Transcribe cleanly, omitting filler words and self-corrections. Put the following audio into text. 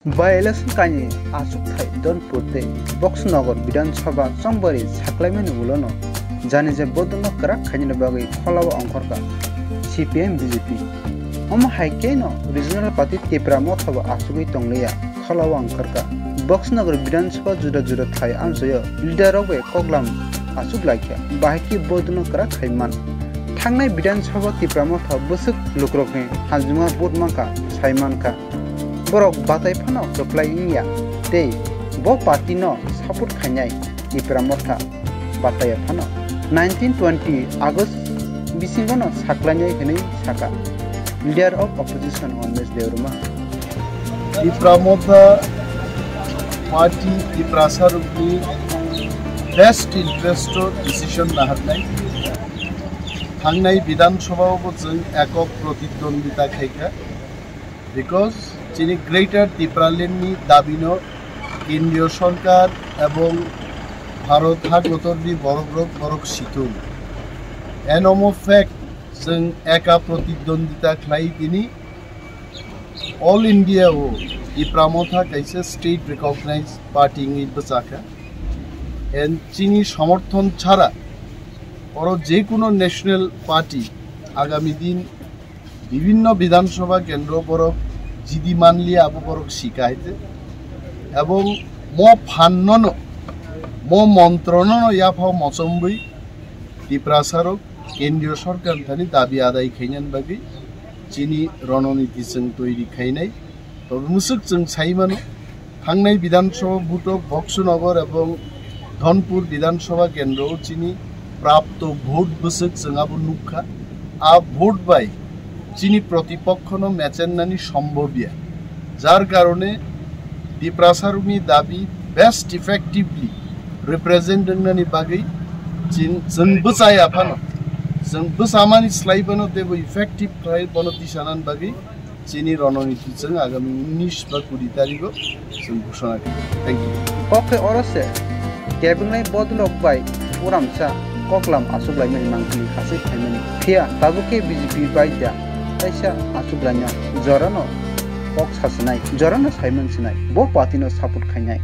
By-election kani asuk thai Dhanpur te Boxanagar Vidhanasabha Changbari Saklaimani ulono jani je Bodolno Kwrak Khaina Bagwi Kholao Ongkhorkha CPM BJP Oma haikeno regional party TIPRA mothaba asugui tongleya Kholao Ongkhorkha Boxanagar Vidhanasabha juda thai amsoyo leader obe koglam asuk laikya bahiki Bodolno Kwrak Khaiman thangnai Vidhanasabha TIPRA motha busuk lukrokni hanjuma bodmanka saimanka borok batai phano reply india te bo party no support khainai TIPRA motha batai phano 1920 August bisingono saklainai henai saka leader of opposition on this deuruma TIPRA motha party TIPRA sarukni best interest decision nahatnai thangnai Vidhan Sabha जों एकक प्रतिद्वंदिता खायखा because যিনি greater ত্রিপুরালেন্ডনি দাবিনো কেন্দ্রীয় সরকার এবং ভারত হাগতরনি বড় সিতুম এনম fact जों একা প্রতিদ্বন্দ্বিতা খাই তিনি অল ইন্ডিয়া ও ত্রিপুরা মথা কাইসে স্টেট রিকগনাইজ পার্টি ইংলিশ বচাকা এন চিনি সমর্থন ছাড়া বড় যে কোনো ন্যাশনাল পার্টি আগামী দিন বিভিন্ন বিধানসভা কেন্দ্র বড় জিদি মানলিয়া আবু বরক শিকাইতে এবং ম ফান্নন ম মন্ত্রণন ইয়াফাও মচম্বই ত্রিপুরা সারক কেন্দ্রীয় সরকার থানি দাবি আদায় খাইনান বাকি চিনি রণনীতি जों তৈরি খাইনাই তবে মুসুক जों সাইমানো থাংনাই বিধানসভা ভোট বক্সনগর এবং ধনপুর বিধানসভা কেন্দ্র চিনি প্রাপ্ত ভোট বসুক जों আবু নুখা আ ভোট বাই চিনি প্রতিপক্ষনো মেচেন্নানি সম্ভবিয়া যার কারণে ত্রিপুরা সারুনি দাবি বেস্ট ইফেক্টিভলি রিপ্রেজেন্টনানি বাগै जों বচাই আফানো जों বসামানি স্লাইবানো দেব ইফেক্টিভ ট্রাই বনতি সানান বাগै চিনি রণনীতি जों আগামী 19 বা 20 তারিখও जों ঘোষণা করি থ্যাংক ইউ ওকে অরসে কেবংলাই বদলক বাই পুরামসা koklam asuklaimani mangkli khasi khaimani phia tabuke BJP baida taisa asuklanya jorano ok sasinai jorano saiman sinai bo party no support khainai